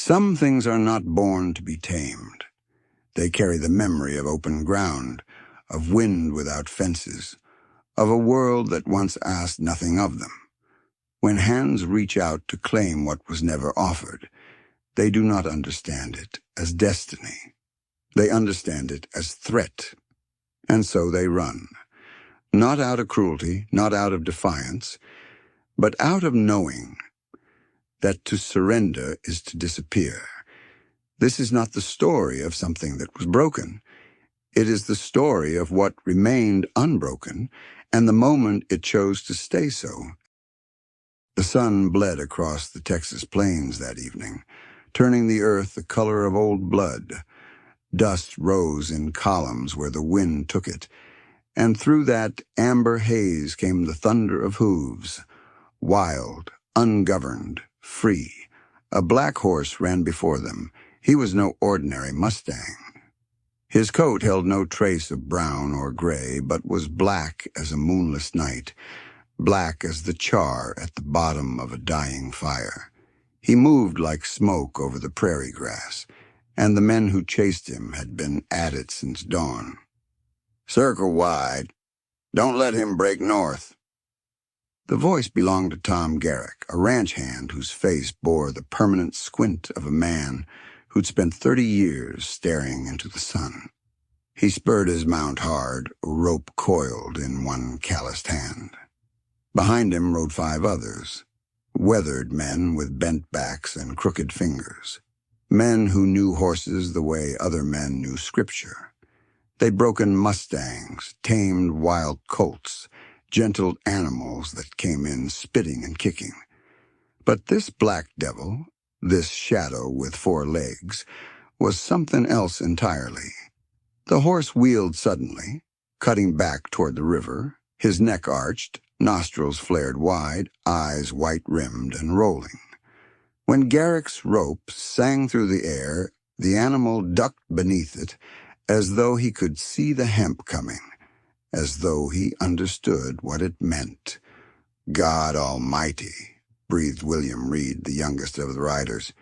Some things are not born to be tamed. They carry the memory of open ground, of wind without fences, of a world that once asked nothing of them. When hands reach out to claim what was never offered, they do not understand it as destiny. They understand it as threat. And so they run. Not out of cruelty, not out of defiance, but out of knowing that to surrender is to disappear. This is not the story of something that was broken. It is the story of what remained unbroken and the moment it chose to stay so. The sun bled across the Texas plains that evening, turning the earth the color of old blood. Dust rose in columns where the wind took it, and through that amber haze came the thunder of hooves. Wild, ungoverned, free. A black horse ran before them. He was no ordinary Mustang. His coat held no trace of brown or gray, but was black as a moonless night, black as the char at the bottom of a dying fire. He moved like smoke over the prairie grass, and the men who chased him had been at it since dawn. "Circle wide. Don't let him break north." The voice belonged to Tom Garrick, a ranch hand whose face bore the permanent squint of a man who'd spent 30 years staring into the sun. He spurred his mount hard, a rope coiled in one calloused hand. Behind him rode 5 others, weathered men with bent backs and crooked fingers, men who knew horses the way other men knew scripture. They'd broken mustangs, tamed wild colts, gentle animals that came in spitting and kicking. But this black devil, this shadow with 4 legs, was something else entirely. The horse wheeled suddenly, cutting back toward the river, his neck arched, nostrils flared wide, eyes white-rimmed and rolling. When Garrick's rope sang through the air, the animal ducked beneath it as though he could see the hemp coming, as though he understood what it meant. "God Almighty," breathed William Reed, the youngest of the riders.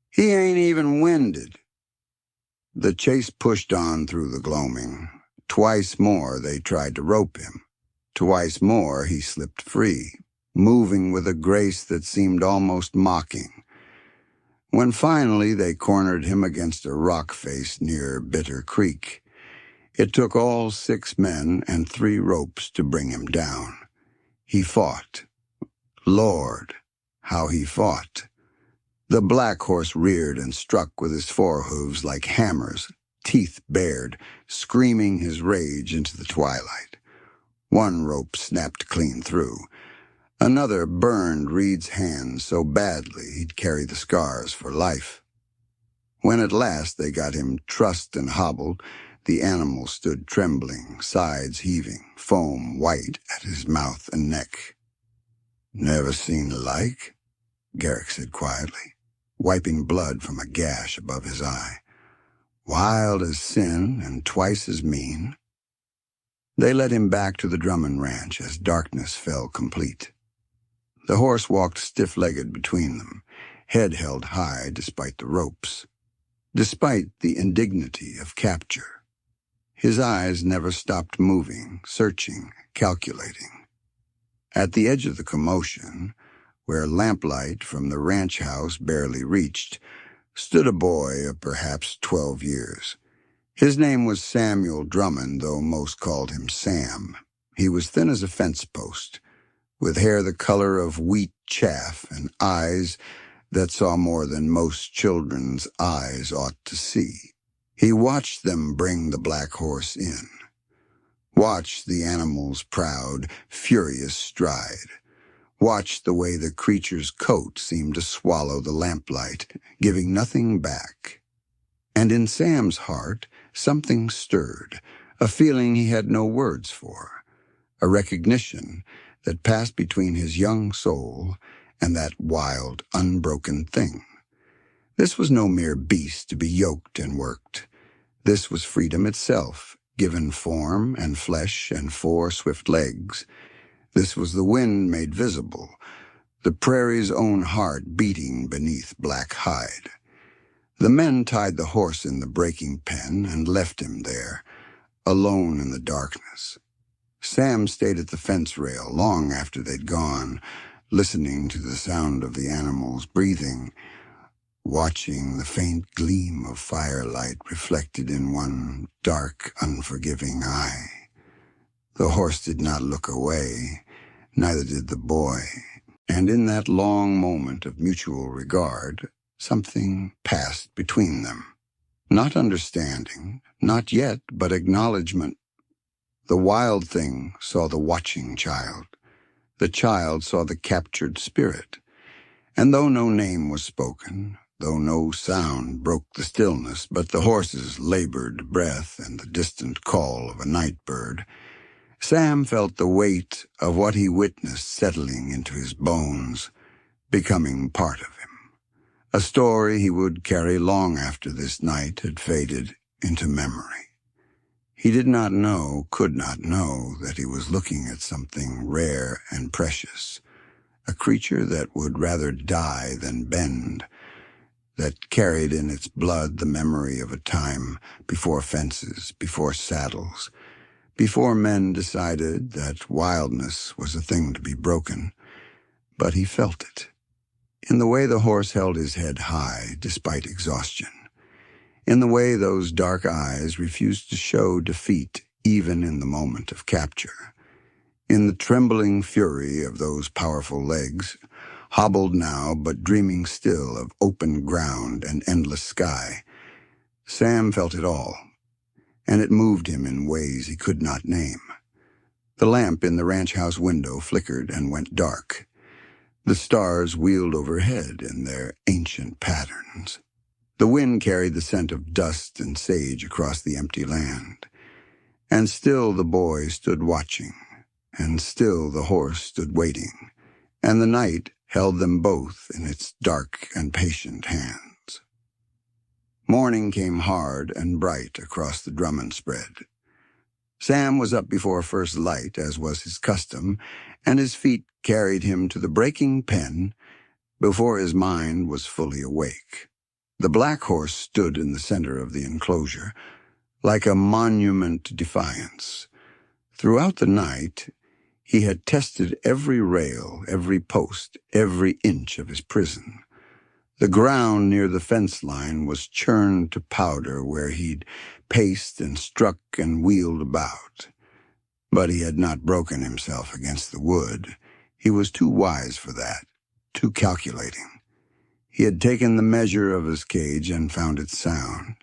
"He ain't even winded." The chase pushed on through the gloaming. Twice more they tried to rope him. Twice more he slipped free, moving with a grace that seemed almost mocking. When finally they cornered him against a rock face near Bitter Creek, it took all 6 men and 3 ropes to bring him down. He fought. Lord, how he fought. The black horse reared and struck with his forehooves like hammers, teeth bared, screaming his rage into the twilight. One rope snapped clean through. Another burned Reed's hand so badly he'd carry the scars for life. When at last they got him trussed and hobbled, the animal stood trembling, sides heaving, foam white at his mouth and neck. "Never seen the like," Garrick said quietly, wiping blood from a gash above his eye. "Wild as sin and twice as mean." They led him back to the Drummond Ranch as darkness fell complete. The horse walked stiff-legged between them, head held high despite the ropes, despite the indignity of capture. His eyes never stopped moving, searching, calculating. At the edge of the commotion, where lamplight from the ranch house barely reached, stood a boy of perhaps 12 years. His name was Samuel Drummond, though most called him Sam. He was thin as a fence post, with hair the color of wheat chaff and eyes that saw more than most children's eyes ought to see. He watched them bring the black horse in, watched the animal's proud, furious stride, watched the way the creature's coat seemed to swallow the lamplight, giving nothing back. And in Sam's heart, something stirred, a feeling he had no words for, a recognition that passed between his young soul and that wild, unbroken thing. This was no mere beast to be yoked and worked. This was freedom itself, given form and flesh and 4 swift legs. This was the wind made visible, the prairie's own heart beating beneath black hide. The men tied the horse in the breaking pen and left him there, alone in the darkness. Sam stayed at the fence rail long after they'd gone, listening to the sound of the animals breathing, watching the faint gleam of firelight reflected in one dark, unforgiving eye. The horse did not look away, neither did the boy, and in that long moment of mutual regard, something passed between them. Not understanding, not yet, but acknowledgment. The wild thing saw the watching child. The child saw the captured spirit. And though no name was spoken, though no sound broke the stillness but the horse's labored breath and the distant call of a night bird, Sam felt the weight of what he witnessed settling into his bones, becoming part of him. A story he would carry long after this night had faded into memory. He did not know, could not know, that he was looking at something rare and precious, a creature that would rather die than bend, that carried in its blood the memory of a time before fences, before saddles, before men decided that wildness was a thing to be broken. But he felt it, in the way the horse held his head high despite exhaustion, in the way those dark eyes refused to show defeat even in the moment of capture, in the trembling fury of those powerful legs, hobbled now but dreaming still of open ground and endless sky. Sam felt it all, and it moved him in ways he could not name. The lamp in the ranch house window flickered and went dark. The stars wheeled overhead in their ancient patterns. The wind carried the scent of dust and sage across the empty land. And still the boy stood watching, and still the horse stood waiting, and the night held them both in its dark and patient hands. Morning came hard and bright across the Drummond spread. Sam was up before first light, as was his custom, and his feet carried him to the breaking pen before his mind was fully awake. The black horse stood in the center of the enclosure, like a monument to defiance. Throughout the night, he had tested every rail, every post, every inch of his prison. The ground near the fence line was churned to powder where he'd paced and struck and wheeled about. But he had not broken himself against the wood. He was too wise for that, too calculating. He had taken the measure of his cage and found it sound,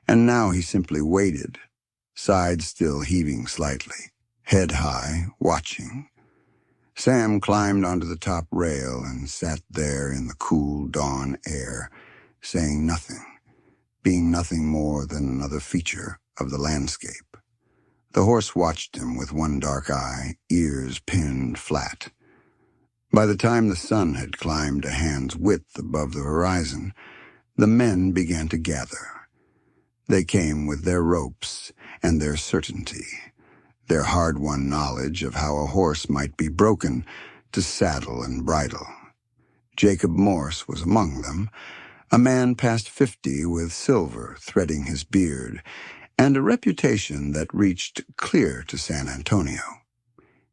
and now he simply waited, sides still heaving slightly, head high, watching. Sam climbed onto the top rail and sat there in the cool dawn air, saying nothing, being nothing more than another feature of the landscape. The horse watched him with one dark eye, ears pinned flat. By the time the sun had climbed a hand's width above the horizon, the men began to gather. They came with their ropes and their certainty, their hard-won knowledge of how a horse might be broken to saddle and bridle. Jacob Morse was among them, a man past 50 with silver threading his beard, and a reputation that reached clear to San Antonio.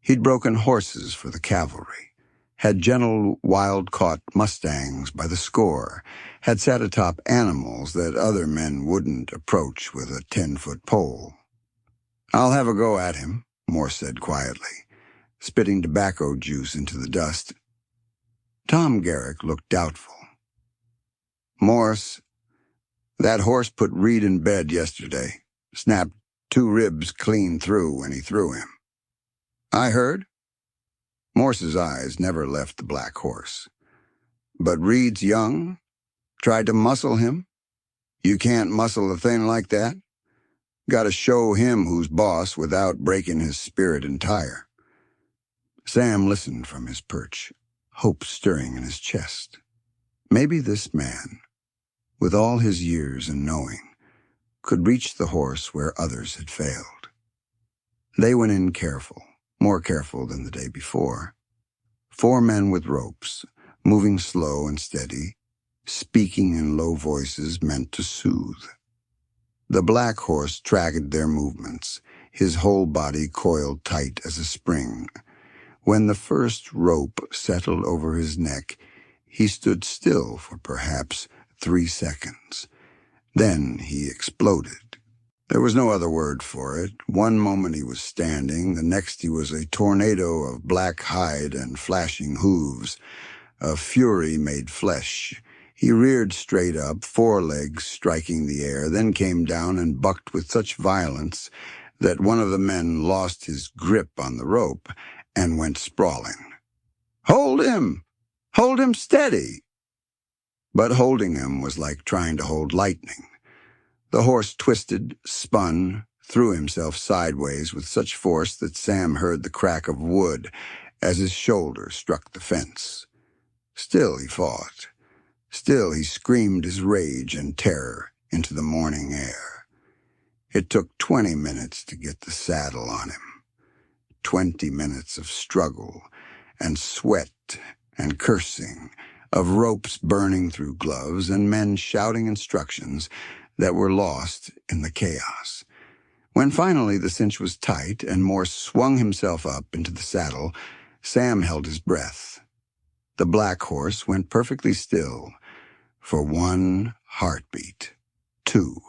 He'd broken horses for the cavalry, had gentle, wild-caught mustangs by the score, had sat atop animals that other men wouldn't approach with a 10-foot pole. "I'll have a go at him," Morse said quietly, spitting tobacco juice into the dust. Tom Garrick looked doubtful. "Morse, that horse put Reed in bed yesterday, snapped 2 ribs clean through when he threw him." "I heard." Morse's eyes never left the black horse. "But Reed's young. Tried to muscle him. You can't muscle a thing like that. Got to show him who's boss without breaking his spirit entire." Sam listened from his perch, hope stirring in his chest. Maybe this man, with all his years and knowing, could reach the horse where others had failed. They went in careful, more careful than the day before. 4 men with ropes, moving slow and steady, speaking in low voices meant to soothe. The black horse tracked their movements, his whole body coiled tight as a spring. When the first rope settled over his neck, he stood still for perhaps 3 seconds. Then he exploded. There was no other word for it. One moment he was standing, the next he was a tornado of black hide and flashing hooves, a fury made flesh. He reared straight up, forelegs striking the air, then came down and bucked with such violence that one of the men lost his grip on the rope and went sprawling. "Hold him! Hold him steady!" But holding him was like trying to hold lightning. The horse twisted, spun, threw himself sideways with such force that Sam heard the crack of wood as his shoulder struck the fence. Still he fought. Still he screamed his rage and terror into the morning air. It took 20 minutes to get the saddle on him. 20 minutes of struggle and sweat and cursing, of ropes burning through gloves and men shouting instructions that were lost in the chaos. When finally the cinch was tight and Morse swung himself up into the saddle, Sam held his breath. The black horse went perfectly still for 1 heartbeat, 2.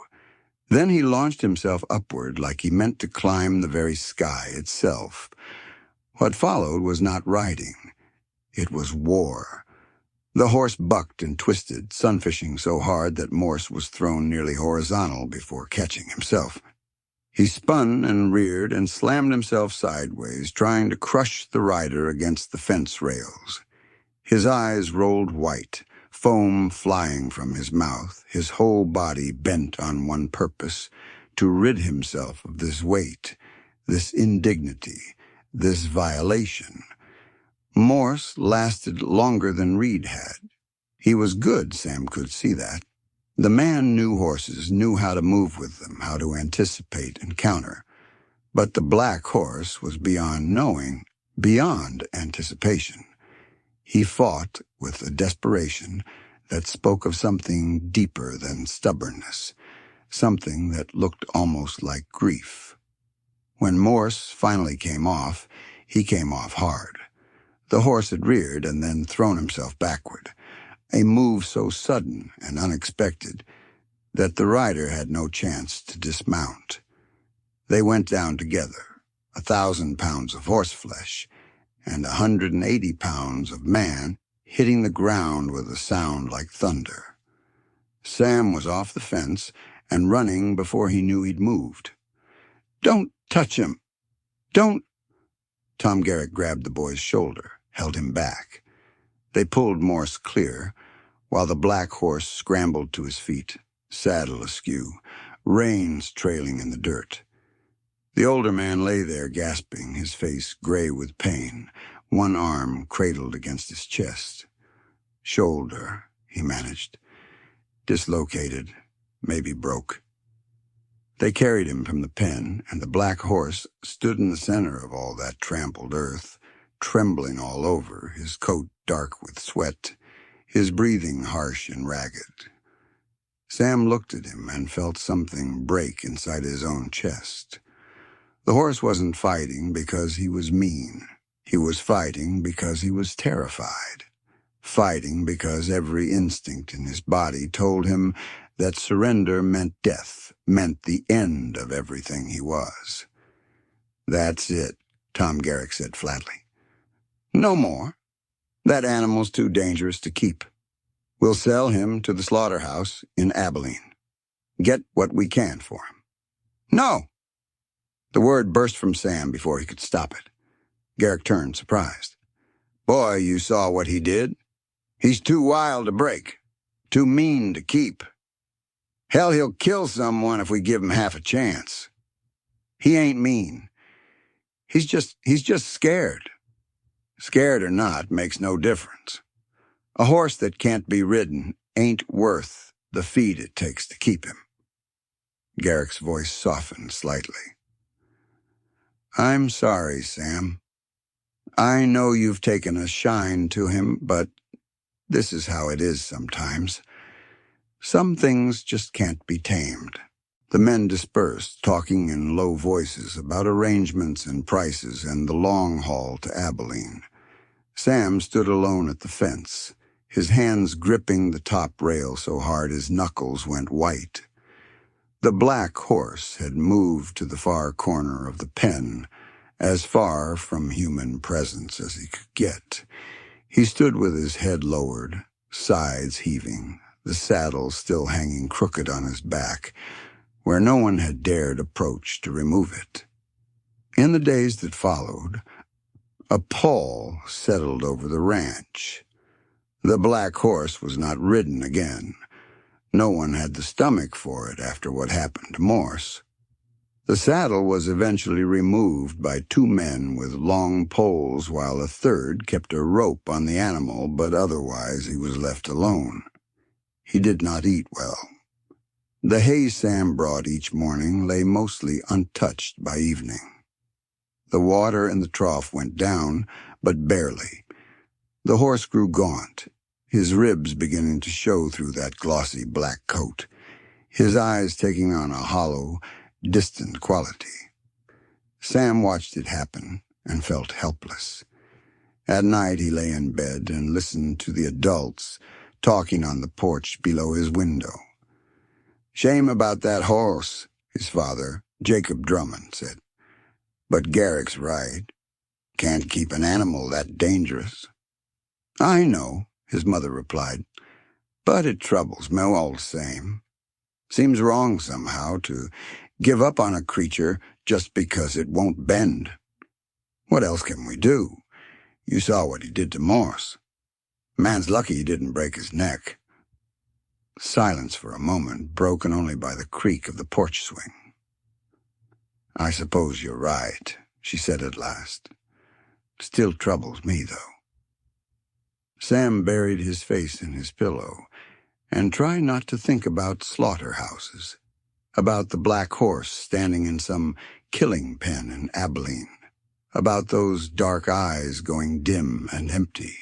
Then he launched himself upward like he meant to climb the very sky itself. What followed was not riding. It was war. The horse bucked and twisted, sunfishing so hard that Morse was thrown nearly horizontal before catching himself. He spun and reared and slammed himself sideways, trying to crush the rider against the fence rails. His eyes rolled white, foam flying from his mouth, his whole body bent on one purpose, to rid himself of this weight, this indignity, this violation. Morse lasted longer than Reed had. He was good, Sam could see that. The man knew horses, knew how to move with them, how to anticipate and counter. But the black horse was beyond knowing, beyond anticipation. He fought with a desperation that spoke of something deeper than stubbornness, something that looked almost like grief. When Morse finally came off, he came off hard. The horse had reared and then thrown himself backward, a move so sudden and unexpected that the rider had no chance to dismount. They went down together, 1,000 pounds of horseflesh and 180 pounds of man hitting the ground with a sound like thunder. Sam was off the fence and running before he knew he'd moved. "Don't touch him! Don't—" Tom Garrett grabbed the boy's shoulder, held him back. They pulled Morse clear, while the black horse scrambled to his feet, saddle askew, reins trailing in the dirt. The older man lay there gasping, his face gray with pain, one arm cradled against his chest. "Shoulder," he managed. "Dislocated, maybe broke." They carried him from the pen, and the black horse stood in the center of all that trampled earth, trembling all over, his coat dark with sweat, his breathing harsh and ragged. Sam looked at him and felt something break inside his own chest. The horse wasn't fighting because he was mean. He was fighting because he was terrified. Fighting because every instinct in his body told him that surrender meant death, meant the end of everything he was. "That's it," Tom Garrick said flatly. "No more. That animal's too dangerous to keep. We'll sell him to the slaughterhouse in Abilene. Get what we can for him." "No!" The word burst from Sam before he could stop it. Garrick turned, surprised. "Boy, you saw what he did. He's too wild to break, too mean to keep. Hell, he'll kill someone if we give him half a chance. He ain't mean. He's just scared. Scared or not makes no difference. A horse that can't be ridden ain't worth the feed it takes to keep him." Garrick's voice softened slightly. "I'm sorry, Sam. I know you've taken a shine to him, but This is how it is sometimes. Some things just can't be tamed. The men dispersed, talking in low voices about arrangements and prices and the long haul to Abilene. Sam stood alone at the fence, his hands gripping the top rail so hard his knuckles went white. The black horse had moved to the far corner of the pen, as far from human presence as he could get. He stood with his head lowered, sides heaving, the saddle still hanging crooked on his back, where no one had dared approach to remove it. In the days that followed, a pall settled over the ranch. The black horse was not ridden again. No one had the stomach for it after what happened to Morse. The saddle was eventually removed by two men with long poles while a third kept a rope on the animal, but otherwise he was left alone. He did not eat well. The hay Sam brought each morning lay mostly untouched by evening. The water in the trough went down, but barely. The horse grew gaunt, his ribs beginning to show through that glossy black coat, his eyes taking on a hollow, distant quality. Sam watched it happen and felt helpless. At night he lay in bed and listened to the adults talking on the porch below his window. "Shame about that horse," his father, Jacob Drummond, said. "But Garrick's right. Can't keep an animal that dangerous." "I know," his mother replied, "but it troubles me all the same. Seems wrong somehow to give up on a creature just because it won't bend. What else can we do? You saw what he did to Morse. Man's lucky he didn't break his neck." Silence for a moment, broken only by the creak of the porch swing. "I suppose you're right," she said at last. "Still troubles me, though." Sam buried his face in his pillow and tried not to think about slaughterhouses, about the black horse standing in some killing pen in Abilene, about those dark eyes going dim and empty.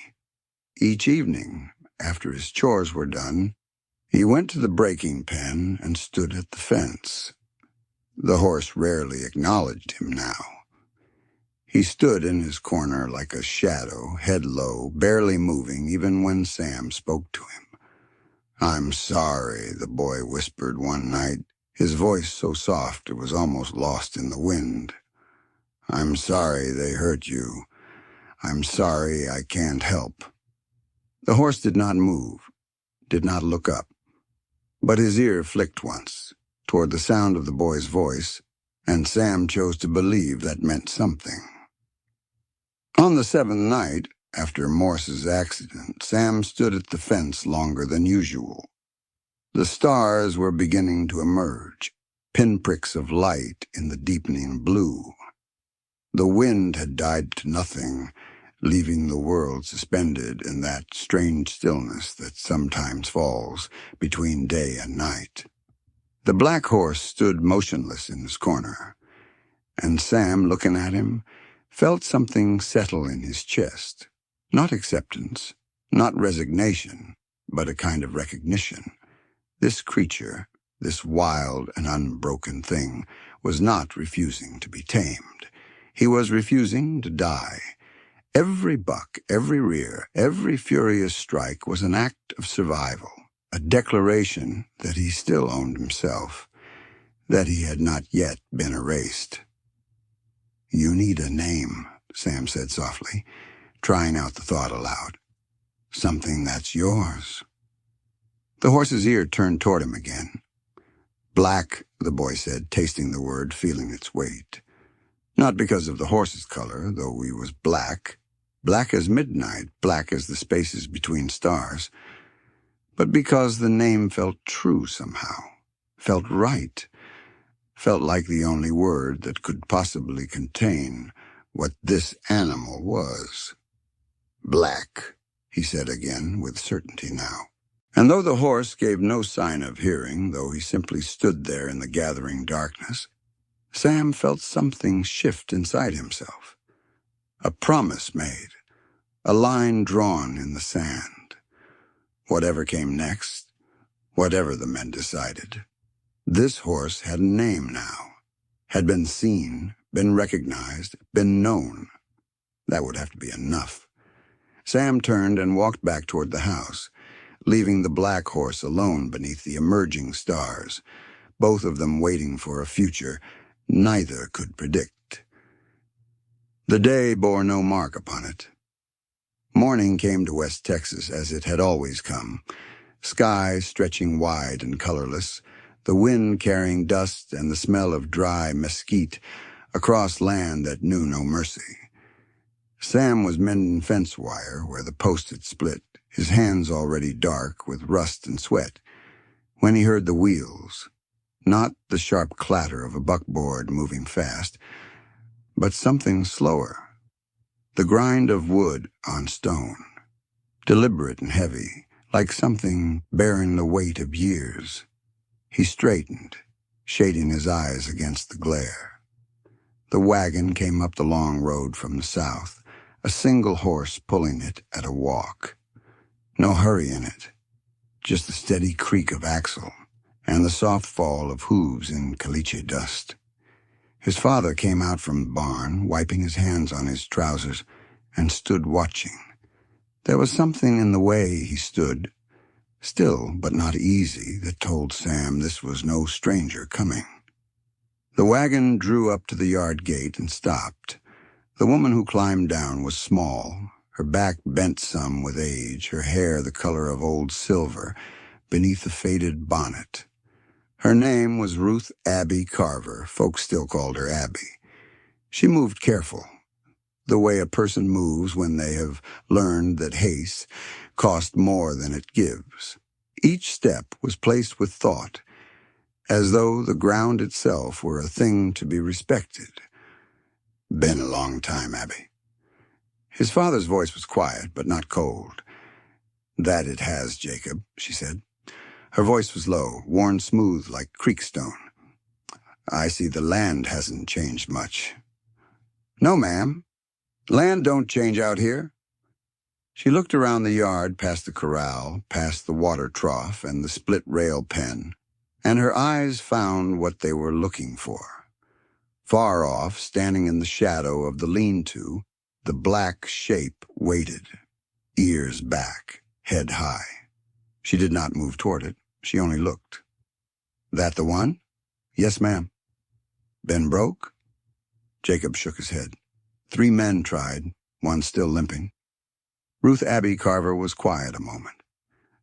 Each evening, after his chores were done, he went to the breaking pen and stood at the fence. The horse rarely acknowledged him now. He stood in his corner like a shadow, head low, barely moving even when Sam spoke to him. "I'm sorry," the boy whispered one night, his voice so soft it was almost lost in the wind. "I'm sorry they hurt you. I'm sorry I can't help." The horse did not move, did not look up, but his ear flicked once toward the sound of the boy's voice, and Sam chose to believe that meant something. On the seventh night, after Morse's accident, Sam stood at the fence longer than usual. The stars were beginning to emerge, pinpricks of light in the deepening blue. The wind had died to nothing, leaving the world suspended in that strange stillness that sometimes falls between day and night. The black horse stood motionless in his corner, and Sam, looking at him, felt something settle in his chest. Not acceptance, not resignation, but a kind of recognition. This creature, this wild and unbroken thing, was not refusing to be tamed. He was refusing to die. Every buck, every rear, every furious strike was an act of survival, a declaration that he still owned himself, that he had not yet been erased. "You need a name," Sam said softly, trying out the thought aloud. "Something that's yours." The horse's ear turned toward him again. "Black," the boy said, tasting the word, feeling its weight. Not because of the horse's color, though he was black as midnight, black as the spaces between stars, but because the name felt true somehow, felt right, felt like the only word that could possibly contain what this animal was. "Black," he said again, with certainty now. And though the horse gave no sign of hearing, though he simply stood there in the gathering darkness, Sam felt something shift inside himself. A promise made, a line drawn in the sand. whatever came next, whatever the men decided. This horse had a name now, had been seen, been recognized, been known. That would have to be enough. Sam turned and walked back toward the house, leaving the black horse alone beneath the emerging stars, both of them waiting for a future neither could predict. The day bore no mark upon it. Morning came to West Texas as it had always come, sky stretching wide and colorless, the wind carrying dust and the smell of dry mesquite across land that knew no mercy. Sam was mending fence wire where the post had split, his hands already dark with rust and sweat, when he heard the wheels, not the sharp clatter of a buckboard moving fast, but something slower, the grind of wood on stone, deliberate and heavy, like something bearing the weight of years. He straightened, shading his eyes against the glare. The wagon came up the long road from the south, a single horse pulling it at a walk. No hurry in it, just the steady creak of axle and the soft fall of hooves in caliche dust. His father came out from the barn, wiping his hands on his trousers, and stood watching. There was something in the way he stood, still but not easy, that told Sam this was no stranger coming. The wagon drew up to the yard gate and stopped. The woman who climbed down was small, her back bent some with age, her hair the color of old silver beneath a faded bonnet. Her name was Ruth Abby Carver. Folks still called her Abby. She moved careful, the way a person moves when they have learned that haste costs more than it gives. Each step was placed with thought, as though the ground itself were a thing to be respected. "Been a long time, Abby." His father's voice was quiet, but not cold. "That it has, Jacob," she said. Her voice was low, worn smooth like creek stone. "I see the land hasn't changed much." "No, ma'am. Land don't change out here." She looked around the yard, past the corral, past the water trough and the split-rail pen, and her eyes found what they were looking for. Far off, standing in the shadow of the lean-to, the black shape waited, ears back, head high. She did not move toward it. She only looked. "That the one?" "Yes, ma'am." "Been broke?" Jacob shook his head. 3 men tried, one still limping. Ruth Abby Carver was quiet a moment.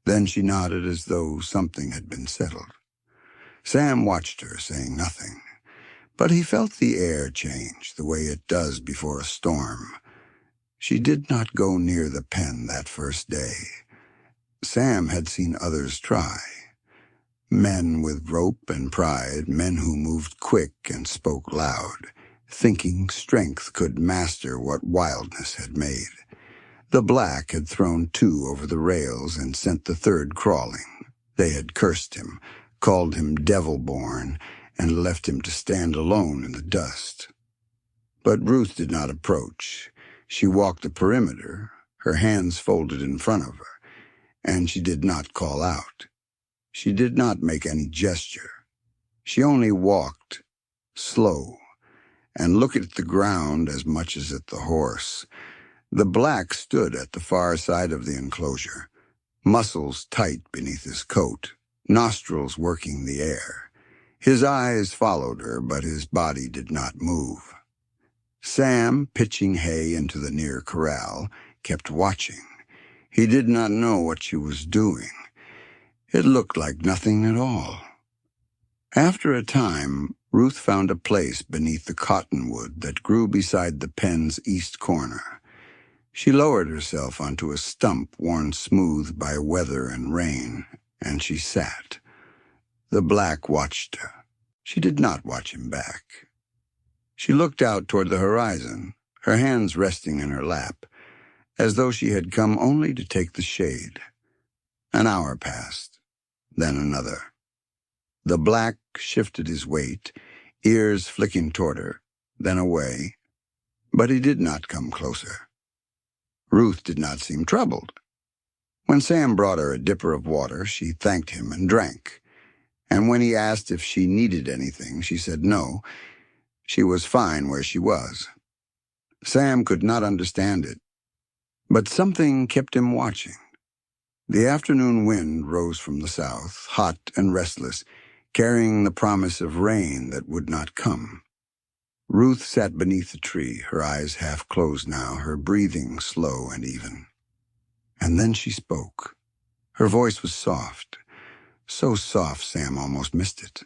Then she nodded as though something had been settled. Sam watched her, saying nothing. But he felt the air change, the way it does before a storm. She did not go near the pen that first day. Sam had seen others try. Men with rope and pride, men who moved quick and spoke loud, thinking strength could master what wildness had made. The black had thrown 2 over the rails and sent the 3rd crawling. They had cursed him, called him devil-born, and left him to stand alone in the dust. But Ruth did not approach. She walked the perimeter, her hands folded in front of her, and she did not call out. She did not make any gesture. She only walked, slow, and looked at the ground as much as at the horse. The black stood at the far side of the enclosure, muscles tight beneath his coat, nostrils working the air. His eyes followed her, but his body did not move. Sam, pitching hay into the near corral, kept watching. He did not know what she was doing. It looked like nothing at all. After a time, Ruth found a place beneath the cottonwood that grew beside the pen's east corner. She lowered herself onto a stump worn smooth by weather and rain, and she sat. The black watched her. She did not watch him back. She looked out toward the horizon, her hands resting in her lap, as though she had come only to take the shade. An hour passed, then another. The black shifted his weight, ears flicking toward her, then away, but he did not come closer. Ruth did not seem troubled. When Sam brought her a dipper of water, she thanked him and drank. And when he asked if she needed anything, she said no, she was fine where she was. Sam could not understand it, but something kept him watching. The afternoon wind rose from the south, hot and restless, carrying the promise of rain that would not come. Ruth sat beneath the tree, her eyes half closed now, her breathing slow and even. And then she spoke. Her voice was soft, so soft Sam almost missed it.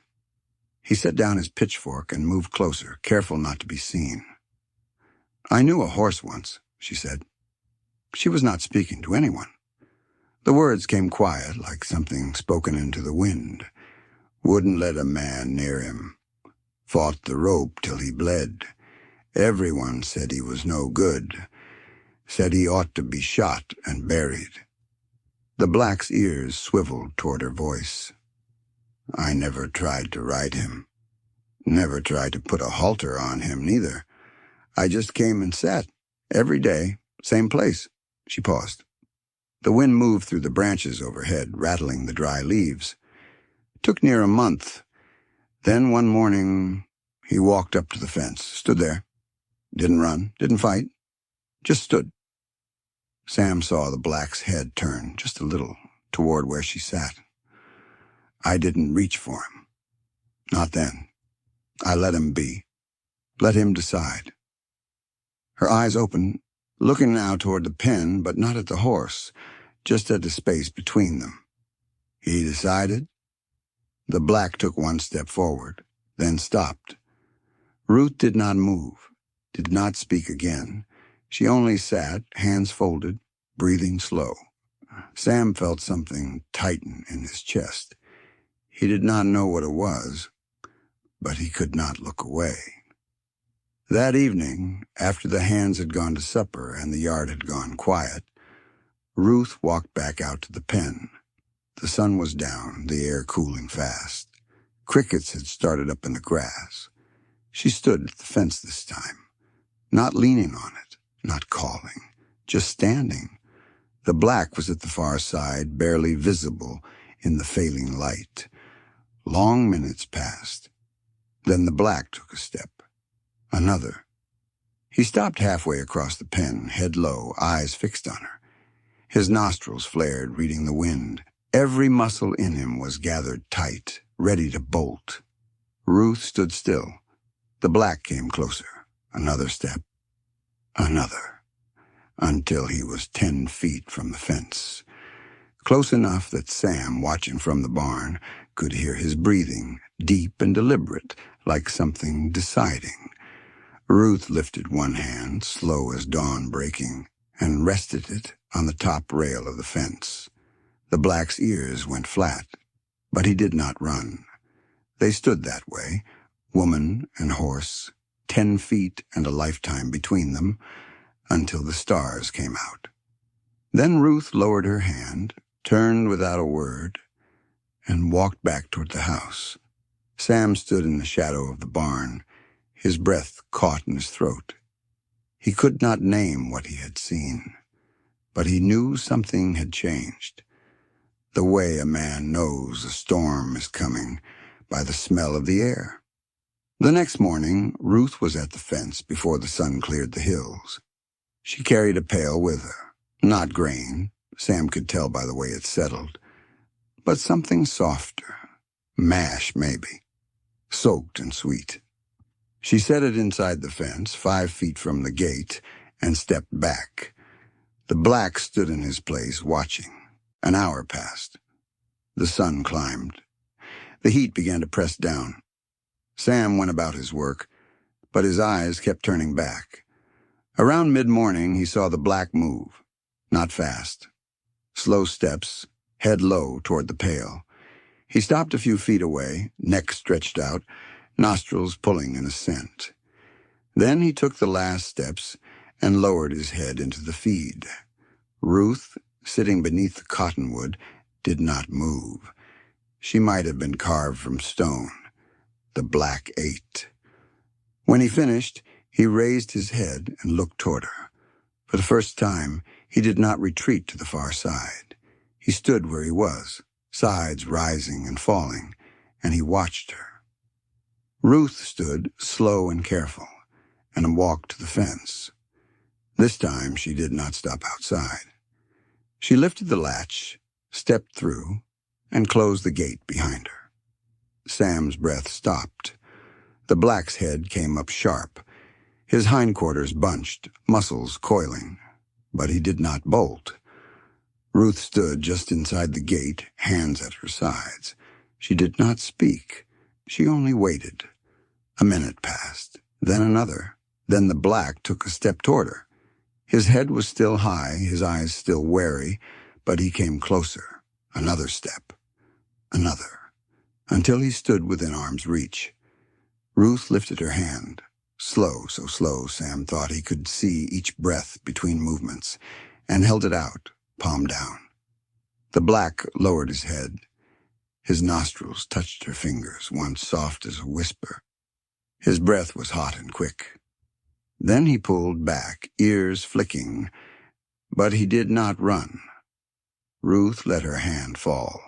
He set down his pitchfork and moved closer, careful not to be seen. "I knew a horse once," she said. She was not speaking to anyone. The words came quiet, like something spoken into the wind. Wouldn't let a man near him. Fought the rope till he bled. Everyone said he was no good. Said he ought to be shot and buried. The black's ears swiveled toward her voice. "I never tried to ride him. Never tried to put a halter on him, neither. I just came and sat. Every day, same place." She paused. The wind moved through the branches overhead, rattling the dry leaves. It took near a month. Then one morning, he walked up to the fence, stood there. Didn't run, didn't fight, just stood. Sam saw the black's head turn, just a little, toward where she sat. "I didn't reach for him. Not then. I let him be. Let him decide." Her eyes opened, looking now toward the pen, but not at the horse, just at the space between them. "He decided?" The black took one step forward, then stopped. Ruth did not move, did not speak again. She only sat, hands folded, breathing slow. Sam felt something tighten in his chest. He did not know what it was, but he could not look away. That evening, after the hands had gone to supper and the yard had gone quiet, Ruth walked back out to the pen. The sun was down, the air cooling fast. Crickets had started up in the grass. She stood at the fence this time, not leaning on it, not calling, just standing. The black was at the far side, barely visible in the failing light. Long minutes passed. Then the black took a step. Another. He stopped halfway across the pen, head low, eyes fixed on her. His nostrils flared, reading the wind. Every muscle in him was gathered tight, ready to bolt. Ruth stood still. The black came closer. Another step. Another. Until he was 10 feet from the fence. Close enough that Sam, watching from the barn, could hear his breathing, deep and deliberate, like something deciding. Ruth lifted one hand, slow as dawn breaking, and rested it on the top rail of the fence. The black's ears went flat, but he did not run. They stood that way, woman and horse, 10 feet and a lifetime between them, until the stars came out. Then Ruth lowered her hand, turned without a word, and walked back toward the house. Sam stood in the shadow of the barn, his breath caught in his throat. He could not name what he had seen, but he knew something had changed. The way a man knows a storm is coming, by the smell of the air. The next morning, Ruth was at the fence before the sun cleared the hills. She carried a pail with her. Not grain, Sam could tell by the way it settled, but something softer. Mash, maybe. Soaked and sweet. She set it inside the fence, 5 feet from the gate, and stepped back. The black stood in his place, watching. An hour passed. The sun climbed. The heat began to press down. Sam went about his work, but his eyes kept turning back. Around mid-morning, he saw the black move. Not fast. Slow steps, head low toward the pail. He stopped a few feet away, neck stretched out, nostrils pulling in a scent. Then he took the last steps and lowered his head into the feed. Ruth, sitting beneath the cottonwood, did not move. She might have been carved from stone. The black ate. When he finished, he raised his head and looked toward her. For the first time, he did not retreat to the far side. He stood where he was, sides rising and falling, and he watched her. Ruth stood, slow and careful, and walked to the fence. This time she did not stop outside. She lifted the latch, stepped through, and closed the gate behind her. Sam's breath stopped. The black's head came up sharp, his hindquarters bunched, muscles coiling. But he did not bolt. Ruth stood just inside the gate, hands at her sides. She did not speak. She only waited. A minute passed, then another. Then the black took a step toward her. His head was still high, his eyes still wary, but he came closer. Another step. Another. Until he stood within arm's reach. Ruth lifted her hand. Slow, so slow, Sam thought he could see each breath between movements, and held it out, palm down. The black lowered his head. His nostrils touched her fingers, once soft as a whisper. His breath was hot and quick. Then he pulled back, ears flicking, but he did not run. Ruth let her hand fall.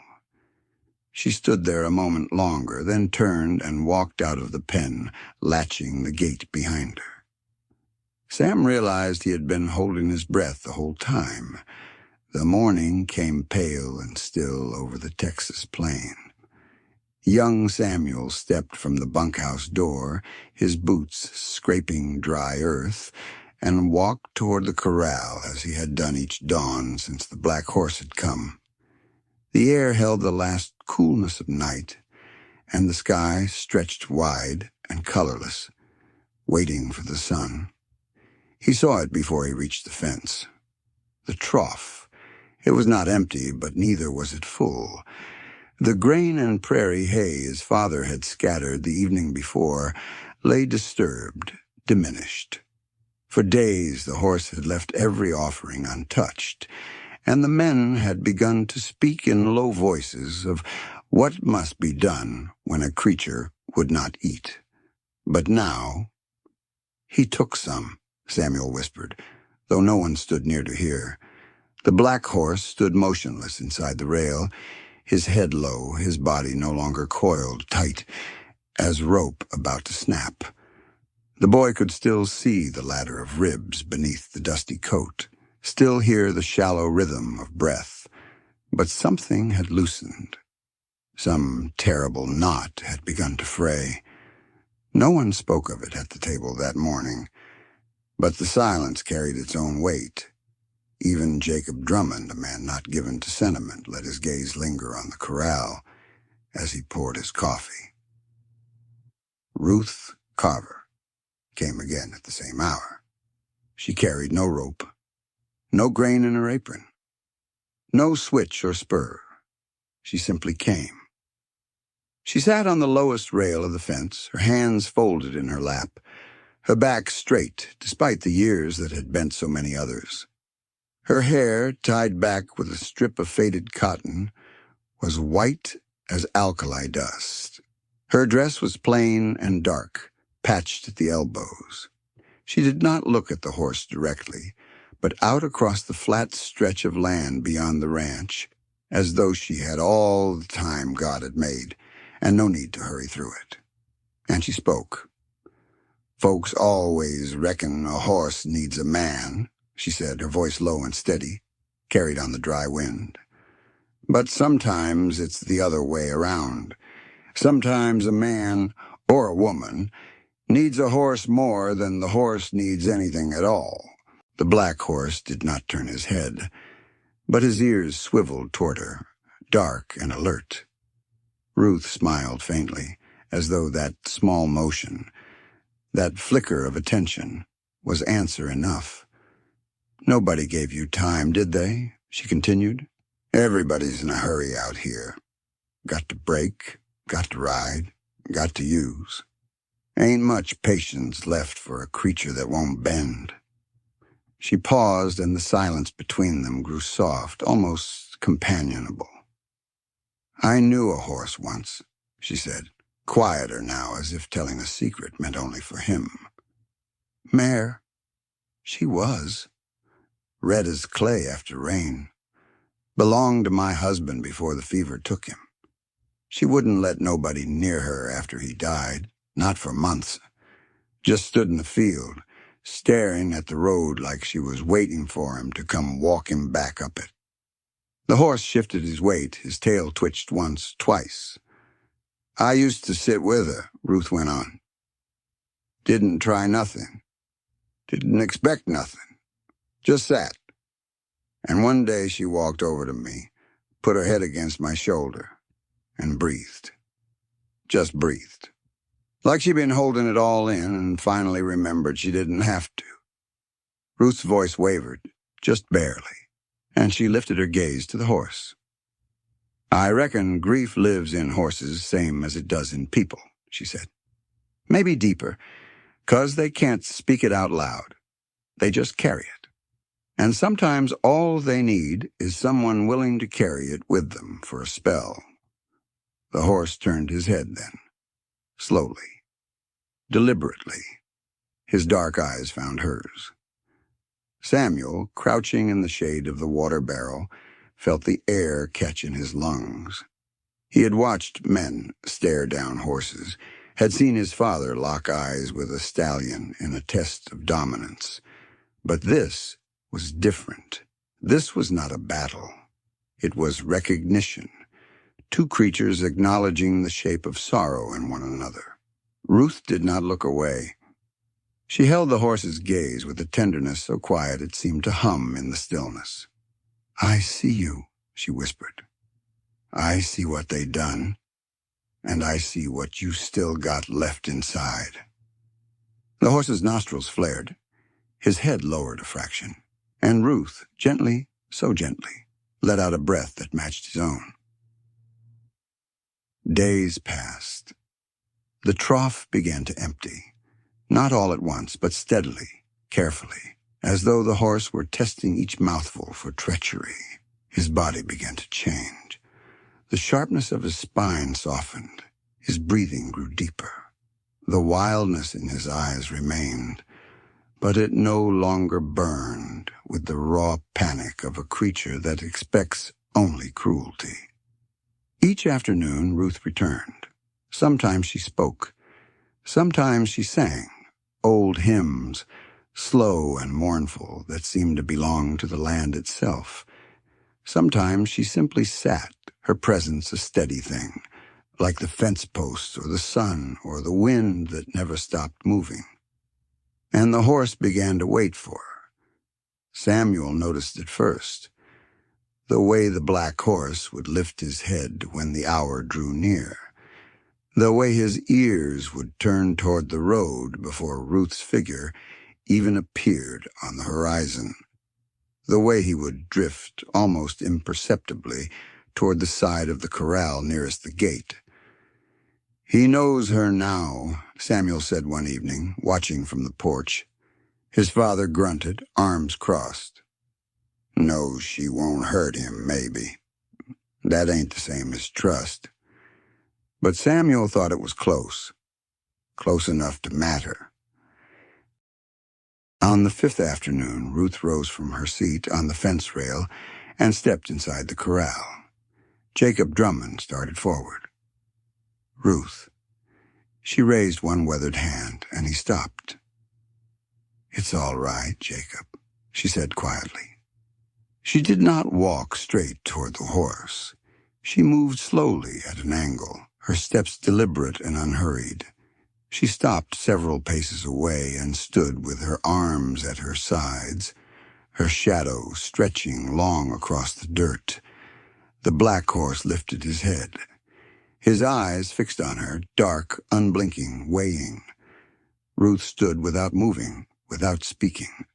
She stood there a moment longer, then turned and walked out of the pen, latching the gate behind her. Sam realized he had been holding his breath the whole time. The morning came pale and still over the Texas plain. Young Samuel stepped from the bunkhouse door, his boots scraping dry earth, and walked toward the corral as he had done each dawn since the black horse had come. The air held the last coolness of night, and the sky stretched wide and colorless, waiting for the sun. He saw it before he reached the fence. The trough. It was not empty, but neither was it full. The grain and prairie hay his father had scattered the evening before lay disturbed, diminished. For days the horse had left every offering untouched, and the men had begun to speak in low voices of what must be done when a creature would not eat. But now, "He took some," Samuel whispered, though no one stood near to hear. The black horse stood motionless inside the rail, his head low, his body no longer coiled tight as rope about to snap. The boy could still see the ladder of ribs beneath the dusty coat, still hear the shallow rhythm of breath, but something had loosened. Some terrible knot had begun to fray. No one spoke of it at the table that morning, but the silence carried its own weight. Even Jacob Drummond, a man not given to sentiment, let his gaze linger on the corral as he poured his coffee. Ruth Carver came again at the same hour. She carried no rope, no grain in her apron, no switch or spur. She simply came. She sat on the lowest rail of the fence, her hands folded in her lap, her back straight despite the years that had bent so many others. Her hair, tied back with a strip of faded cotton, was white as alkali dust. Her dress was plain and dark, patched at the elbows. She did not look at the horse directly, but out across the flat stretch of land beyond the ranch, as though she had all the time God had made, and no need to hurry through it. And she spoke. "Folks always reckon a horse needs a man," she said, her voice low and steady, carried on the dry wind. "But sometimes it's the other way around. Sometimes a man, or a woman, needs a horse more than the horse needs anything at all." The black horse did not turn his head, but his ears swiveled toward her, dark and alert. Ruth smiled faintly, as though that small motion, that flicker of attention, was answer enough. "Nobody gave you time, did they?" she continued. "Everybody's in a hurry out here. Got to break, got to ride, got to use. Ain't much patience left for a creature that won't bend." She paused, and the silence between them grew soft, almost companionable. "I knew a horse once," she said, quieter now, as if telling a secret meant only for him. "Mare, she was. Red as clay after rain. Belonged to my husband before the fever took him. She wouldn't let nobody near her after he died, not for months. Just stood in the field, staring at the road like she was waiting for him to come walk him back up it. The horse shifted his weight, his tail twitched once, twice. I used to sit with her, Ruth went on. Didn't try nothing. Didn't expect nothing. Just sat. And one day she walked over to me, put her head against my shoulder, and breathed. Just breathed. Like she'd been holding it all in and finally remembered she didn't have to. Ruth's voice wavered, just barely, and she lifted her gaze to the horse. I reckon grief lives in horses same as it does in people, she said. Maybe deeper, 'cause they can't speak it out loud. They just carry it. And sometimes all they need is someone willing to carry it with them for a spell. The horse turned his head then, slowly, deliberately. His dark eyes found hers. Samuel, crouching in the shade of the water barrel, felt the air catch in his lungs. He had watched men stare down horses, had seen his father lock eyes with a stallion in a test of dominance. But this was different. This was not a battle. It was recognition. Two creatures acknowledging the shape of sorrow in one another. Ruth did not look away. She held the horse's gaze with a tenderness so quiet it seemed to hum in the stillness. I see you, she whispered. I see what they done, and I see what you still got left inside. The horse's nostrils flared. His head lowered a fraction, and Ruth, gently, so gently, let out a breath that matched his own. Days passed. The trough began to empty. Not all at once, but steadily, carefully, as though the horse were testing each mouthful for treachery. His body began to change. The sharpness of his spine softened. His breathing grew deeper. The wildness in his eyes remained, but it no longer burned with the raw panic of a creature that expects only cruelty. Each afternoon, Ruth returned. Sometimes she spoke. Sometimes she sang. Old hymns, slow and mournful, that seemed to belong to the land itself. Sometimes she simply sat, her presence a steady thing, like the fence posts or the sun or the wind that never stopped moving. And the horse began to wait for her. Samuel noticed it first, the way the black horse would lift his head when the hour drew near. The way his ears would turn toward the road before Ruth's figure even appeared on the horizon. The way he would drift, almost imperceptibly, toward the side of the corral nearest the gate. He knows her now, Samuel said one evening, watching from the porch. His father grunted, arms crossed. Knows she won't hurt him, maybe. That ain't the same as trust. But Samuel thought it was close enough to matter. On the fifth afternoon, Ruth rose from her seat on the fence rail and stepped inside the corral. Jacob Drummond started forward. Ruth. She raised one weathered hand, and he stopped. It's all right, Jacob, she said quietly. She did not walk straight toward the horse. She moved slowly at an angle, her steps deliberate and unhurried. She stopped several paces away and stood with her arms at her sides, her shadow stretching long across the dirt. The black horse lifted his head. His eyes fixed on her, dark, unblinking, weighing. Ruth stood without moving, without speaking.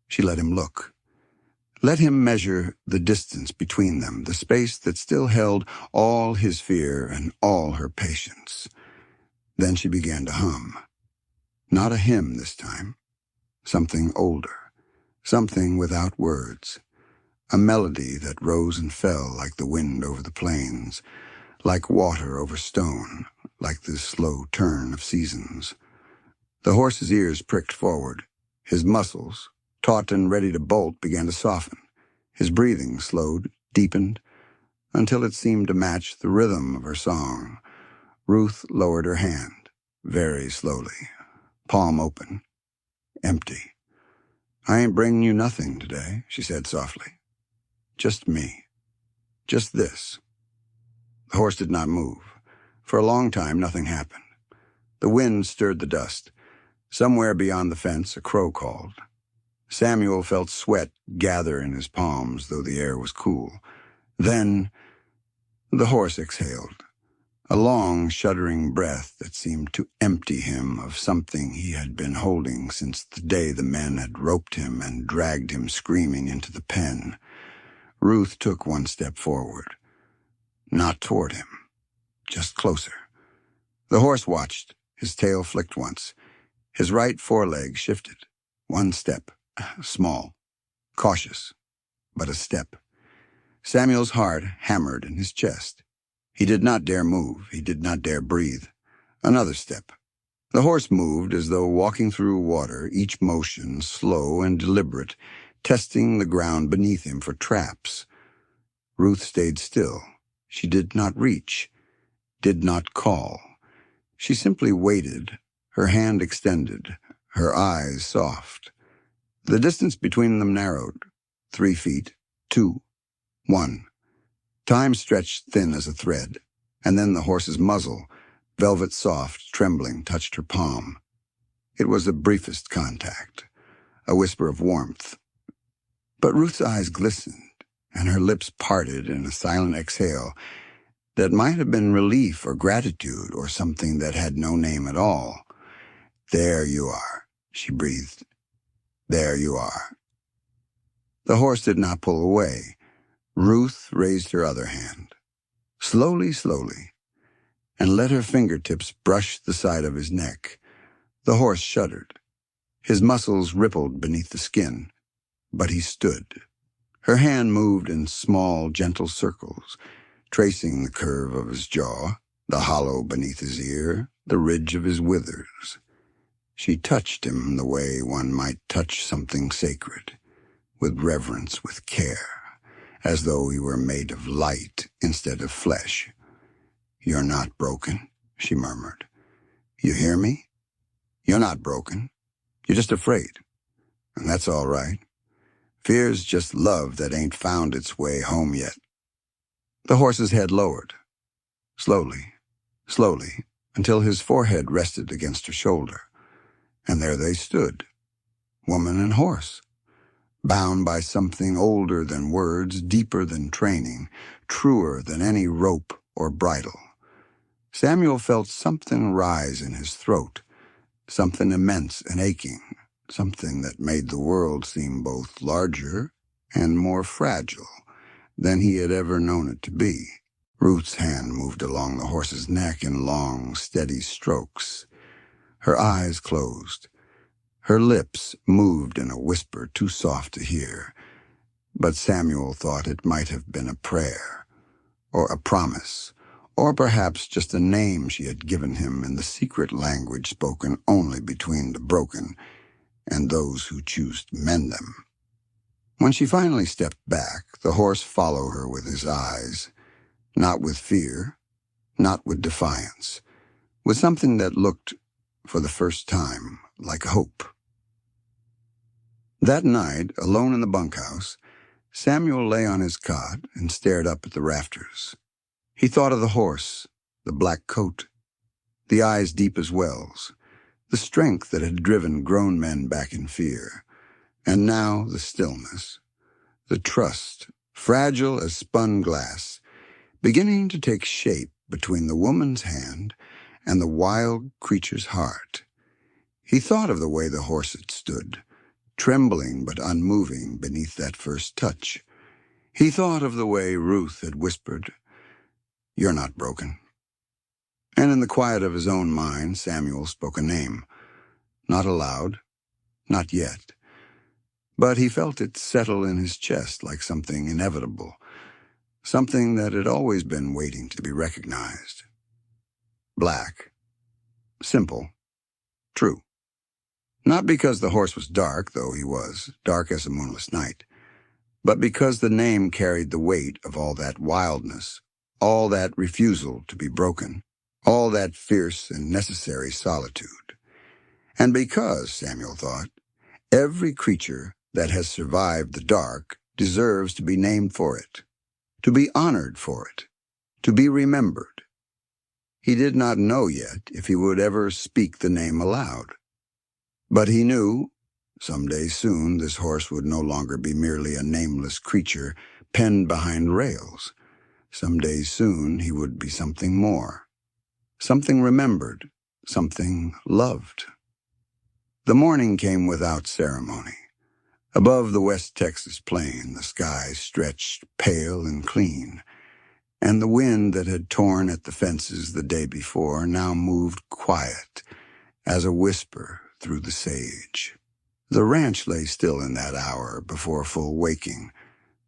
She let him look. Let him measure the distance between them, the space that still held all his fear and all her patience. Then she began to hum. Not a hymn this time. Something older. Something without words. A melody that rose and fell like the wind over the plains, like water over stone, like the slow turn of seasons. The horse's ears pricked forward. His muscles, taut and ready to bolt, began to soften. His breathing slowed, deepened, until it seemed to match the rhythm of her song. Ruth lowered her hand, very slowly, palm open, empty. "I ain't bringing you nothing today," she said softly. "Just me. Just this." The horse did not move. For a long time, nothing happened. The wind stirred the dust. Somewhere beyond the fence, a crow called. Samuel felt sweat gather in his palms, though the air was cool. Then the horse exhaled, a long, shuddering breath that seemed to empty him of something he had been holding since the day the men had roped him and dragged him screaming into the pen. Ruth took one step forward. Not toward him, just closer. The horse watched. His tail flicked once. His right foreleg shifted. One step, small, cautious, but a step. Samuel's heart hammered in his chest. He did not dare move. He did not dare breathe. Another step. The horse moved as though walking through water, each motion slow and deliberate, testing the ground beneath him for traps. Ruth stayed still. She did not reach, did not call. She simply waited, her hand extended, her eyes soft. The distance between them narrowed. 3 feet, 2, 1. Time stretched thin as a thread, and then the horse's muzzle, velvet soft, trembling, touched her palm. It was the briefest contact, a whisper of warmth. But Ruth's eyes glistened, and her lips parted in a silent exhale that might have been relief or gratitude or something that had no name at all. "There you are," she breathed. "There you are." The horse did not pull away. Ruth raised her other hand, slowly, slowly, and let her fingertips brush the side of his neck. The horse shuddered. His muscles rippled beneath the skin, but he stood. Her hand moved in small, gentle circles, tracing the curve of his jaw, the hollow beneath his ear, the ridge of his withers. She touched him the way one might touch something sacred, with reverence, with care, as though he were made of light instead of flesh. "You're not broken," she murmured. "You hear me? You're not broken. You're just afraid. And that's all right. Fear's just love that ain't found its way home yet." The horse's head lowered, slowly, slowly, until his forehead rested against her shoulder. And there they stood, woman and horse, bound by something older than words, deeper than training, truer than any rope or bridle. Samuel felt something rise in his throat, something immense and aching, something that made the world seem both larger and more fragile than he had ever known it to be. Ruth's hand moved along the horse's neck in long, steady strokes. Her eyes closed. Her lips moved in a whisper too soft to hear, but Samuel thought it might have been a prayer, or a promise, or perhaps just a name she had given him in the secret language spoken only between the broken and those who choose to mend them. When she finally stepped back, the horse followed her with his eyes, not with fear, not with defiance, with something that looked, for the first time, like hope. That night, alone in the bunkhouse, Samuel lay on his cot and stared up at the rafters. He thought of the horse, the black coat, the eyes deep as wells, the strength that had driven grown men back in fear, and now the stillness, the trust, fragile as spun glass, beginning to take shape between the woman's hand and the wild creature's heart. He thought of the way the horse had stood, trembling but unmoving beneath that first touch. He thought of the way Ruth had whispered, "You're not broken." And in the quiet of his own mind, Samuel spoke a name. Not aloud, not yet. But he felt it settle in his chest like something inevitable, something that had always been waiting to be recognized. Black. Simple. True. Not because the horse was dark, though he was, dark as a moonless night, but because the name carried the weight of all that wildness, all that refusal to be broken, all that fierce and necessary solitude. And because, Samuel thought, every creature that has survived the dark deserves to be named for it, to be honored for it, to be remembered. He did not know yet if he would ever speak the name aloud. But he knew, someday soon, this horse would no longer be merely a nameless creature penned behind rails. Someday soon he would be something more, something remembered, something loved. The morning came without ceremony. Above the West Texas plain, the sky stretched pale and clean, and the wind that had torn at the fences the day before now moved quiet as a whisper through the sage. The ranch lay still in that hour before full waking,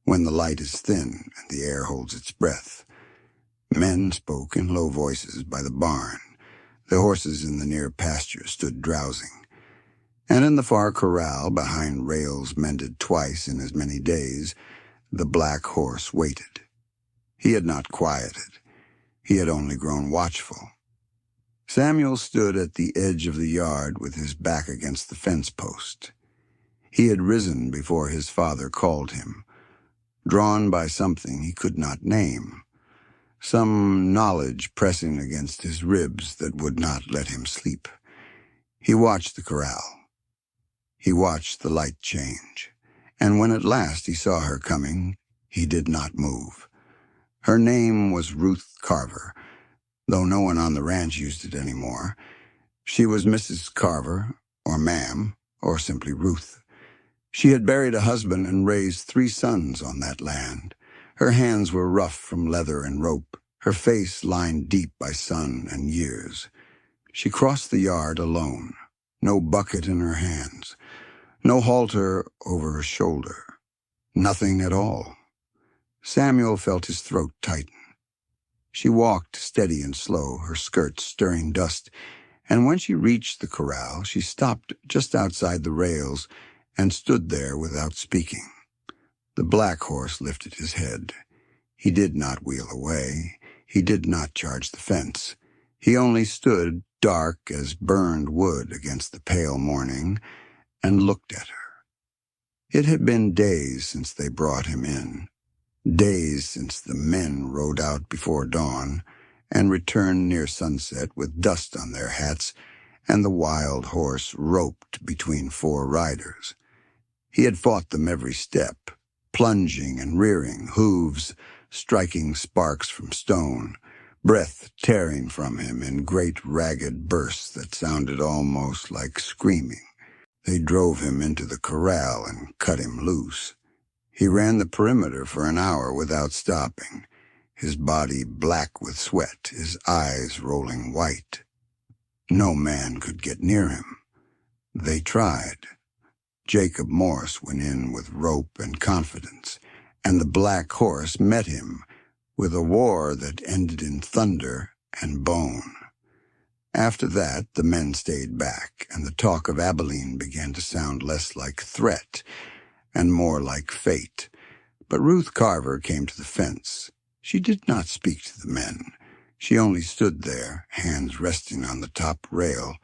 when the light is thin and the air holds its breath. Men spoke in low voices by the barn. The horses in the near pasture stood drowsing. And in the far corral, behind rails mended twice in as many days, the black horse waited. He had not quieted. He had only grown watchful. Samuel stood at the edge of the yard with his back against the fence post. He had risen before his father called him, drawn by something he could not name, some knowledge pressing against his ribs that would not let him sleep. He watched the corral. He watched the light change, and when at last he saw her coming, he did not move. Her name was Ruth Carver, though no one on the ranch used it anymore. She was Mrs. Carver, or Ma'am, or simply Ruth. She had buried a husband and raised 3 sons on that land. Her hands were rough from leather and rope, her face lined deep by sun and years. She crossed the yard alone, no bucket in her hands, no halter over her shoulder, nothing at all. Samuel felt his throat tighten. She walked steady and slow, her skirts stirring dust, and when she reached the corral, she stopped just outside the rails and stood there without speaking. The black horse lifted his head. He did not wheel away. He did not charge the fence. He only stood, dark as burned wood against the pale morning, and looked at her. It had been days since they brought him in, days since the men rode out before dawn and returned near sunset with dust on their hats and the wild horse roped between 4 riders. He had fought them every step, plunging and rearing, hooves striking sparks from stone, breath tearing from him in great ragged bursts that sounded almost like screaming. They drove him into the corral and cut him loose. He ran the perimeter for an hour without stopping, his body black with sweat, his eyes rolling white. No man could get near him. They tried. Jacob Morse went in with rope and confidence, and the black horse met him with a war that ended in thunder and bone. After that, the men stayed back, and the talk of Abilene began to sound less like threat and more like fate. But Ruth Carver came to the fence. She did not speak to the men. She only stood there, hands resting on the top rail,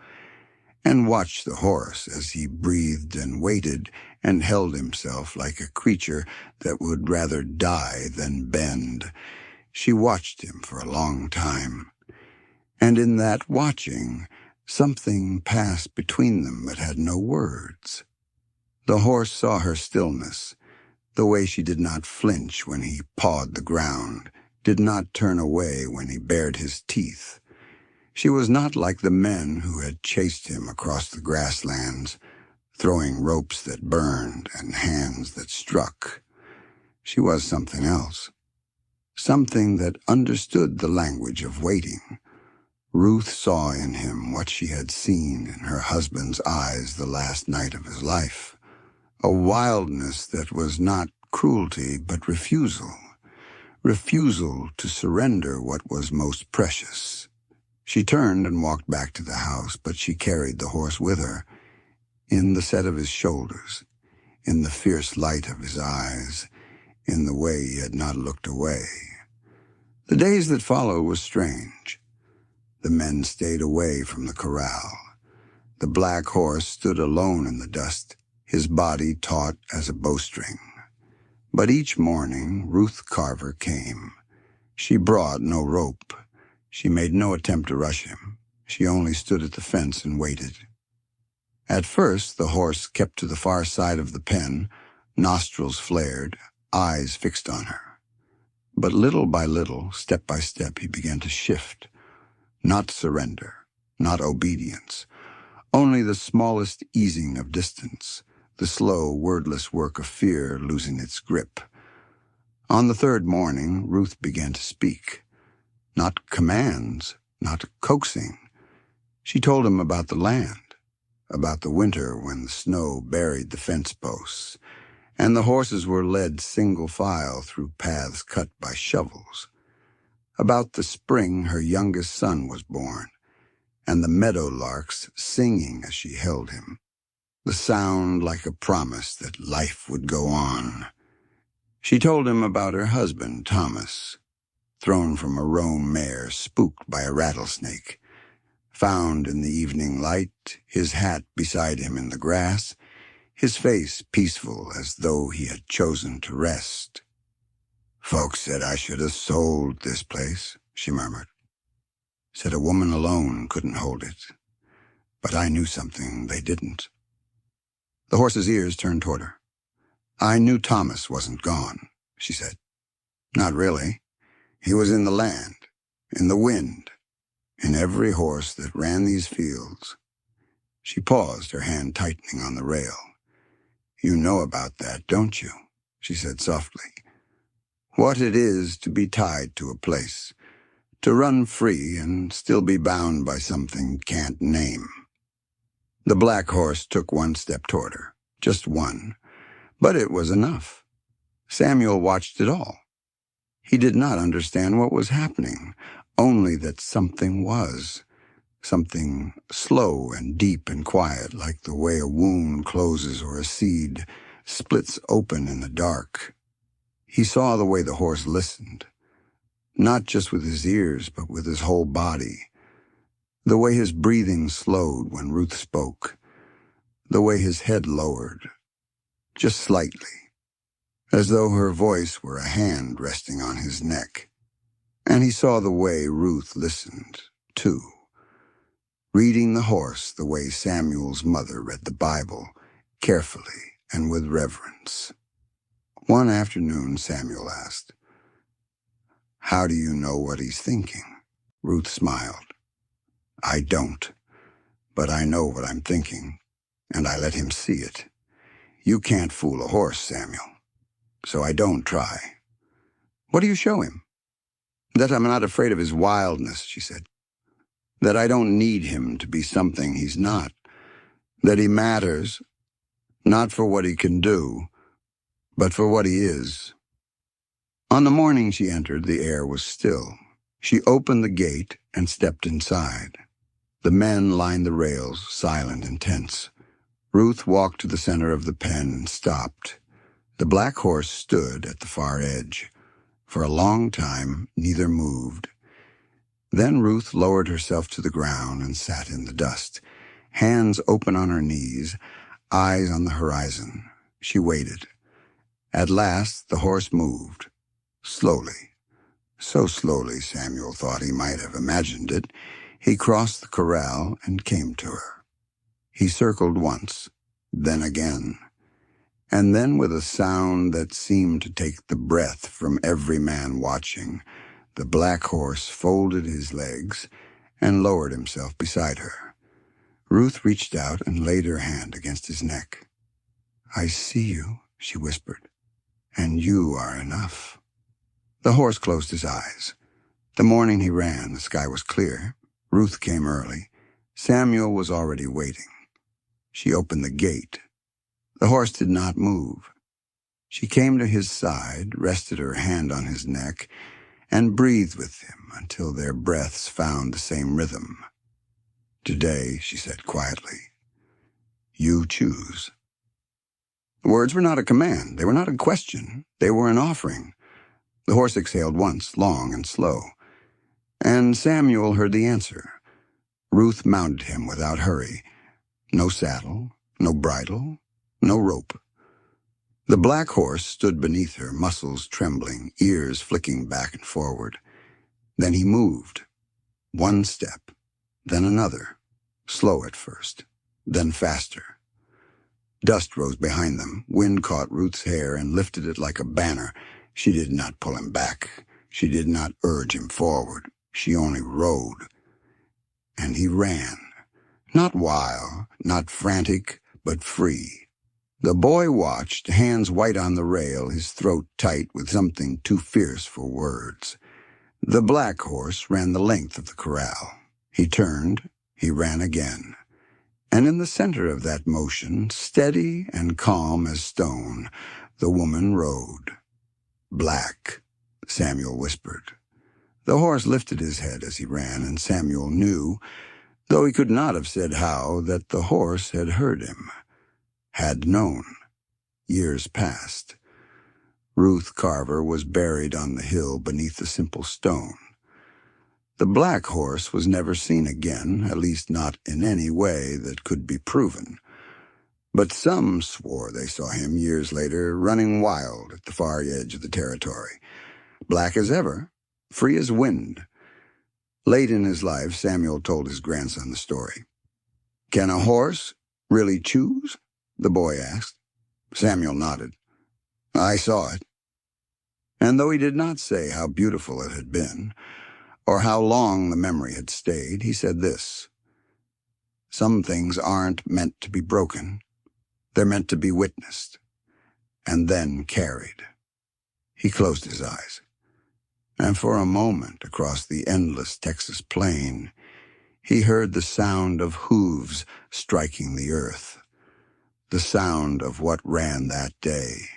and watched the horse as he breathed and waited and held himself like a creature that would rather die than bend. She watched him for a long time. And in that watching, something passed between them that had no words. The horse saw her stillness, the way she did not flinch when he pawed the ground, did not turn away when he bared his teeth. She was not like the men who had chased him across the grasslands, throwing ropes that burned and hands that struck. She was something else, something that understood the language of waiting. Ruth saw in him what she had seen in her husband's eyes the last night of his life, a wildness that was not cruelty but refusal to surrender what was most precious. She turned and walked back to the house, but she carried the horse with her, in the set of his shoulders, in the fierce light of his eyes, in the way he had not looked away. The days that followed were strange. The men stayed away from the corral. The black horse stood alone in the dust, his body taut as a bowstring. But each morning Ruth Carver came. She brought no rope. She made no attempt to rush him. She only stood at the fence and waited. At first the horse kept to the far side of the pen, nostrils flared, eyes fixed on her. But little by little, step by step, he began to shift. Not surrender, not obedience, only the smallest easing of distance, the slow, wordless work of fear losing its grip. On the third morning, Ruth began to speak. Not commands, not coaxing. She told him about the land, about the winter when the snow buried the fence posts, and the horses were led single file through paths cut by shovels. About the spring her youngest son was born, and the meadow larks singing as she held him, the sound like a promise that life would go on. She told him about her husband, Thomas, thrown from a roan mare spooked by a rattlesnake, found in the evening light, his hat beside him in the grass, his face peaceful as though he had chosen to rest. "Folks said I should have sold this place," she murmured. "Said a woman alone couldn't hold it. But I knew something they didn't." The horse's ears turned toward her. "I knew Thomas wasn't gone," she said. "Not really. He was in the land, in the wind, in every horse that ran these fields." She paused, her hand tightening on the rail. "You know about that, don't you?" she said softly. "What it is to be tied to a place, to run free and still be bound by something can't name." The black horse took one step toward her, just one, but it was enough. Samuel watched it all. He did not understand what was happening, only that something was. Something slow and deep and quiet, like the way a wound closes or a seed splits open in the dark. He saw the way the horse listened, not just with his ears, but with his whole body. The way his breathing slowed when Ruth spoke. The way his head lowered, just slightly, as though her voice were a hand resting on his neck. And he saw the way Ruth listened, too. Reading the horse the way Samuel's mother read the Bible, carefully and with reverence. One afternoon, Samuel asked, "How do you know what he's thinking?" Ruth smiled. "I don't, but I know what I'm thinking, and I let him see it. You can't fool a horse, Samuel, so I don't try." "What do you show him?" "That I'm not afraid of his wildness," she said. "That I don't need him to be something he's not. That he matters, not for what he can do, but for what he is." On the morning she entered, the air was still. She opened the gate and stepped inside. The men lined the rails, silent and tense. Ruth walked to the center of the pen and stopped. The black horse stood at the far edge. For a long time, neither moved. Then Ruth lowered herself to the ground and sat in the dust, hands open on her knees, eyes on the horizon. She waited. At last, the horse moved, slowly. So slowly, Samuel thought he might have imagined it. He crossed the corral and came to her. He circled once, then again, and then with a sound that seemed to take the breath from every man watching, the black horse folded his legs and lowered himself beside her. Ruth reached out and laid her hand against his neck. "I see you," she whispered, "and you are enough." The horse closed his eyes. The morning he ran, the sky was clear. Ruth came early. Samuel was already waiting. She opened the gate. The horse did not move. She came to his side, rested her hand on his neck, and breathed with him until their breaths found the same rhythm. "Today," she said quietly, "you choose." The words were not a command. They were not a question. They were an offering. The horse exhaled once, long and slow. And Samuel heard the answer. Ruth mounted him without hurry. No saddle, no bridle, no rope. The black horse stood beneath her, muscles trembling, ears flicking back and forward. Then he moved. One step, then another, slow at first, then faster. Dust rose behind them. Wind caught Ruth's hair and lifted it like a banner. She did not pull him back. She did not urge him forward. She only rode. And he ran. Not wild, not frantic, but free. The boy watched, hands white on the rail, his throat tight with something too fierce for words. The black horse ran the length of the corral. He turned, he ran again. And in the center of that motion, steady and calm as stone, the woman rode. "Black," Samuel whispered. The horse lifted his head as he ran, and Samuel knew, though he could not have said how, that the horse had heard him, had known. Years passed. Ruth Carver was buried on the hill beneath the simple stone. The black horse was never seen again, at least not in any way that could be proven. But some swore they saw him years later running wild at the far edge of the territory, black as ever, free as wind. Late in his life, Samuel told his grandson the story. "Can a horse really choose?" the boy asked. Samuel nodded. "I saw it." And though he did not say how beautiful it had been, or how long the memory had stayed, he said this: "Some things aren't meant to be broken. They're meant to be witnessed, and then carried." He closed his eyes, and for a moment, across the endless Texas plain, he heard the sound of hooves striking the earth, the sound of what ran that day,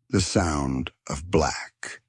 the sound of black.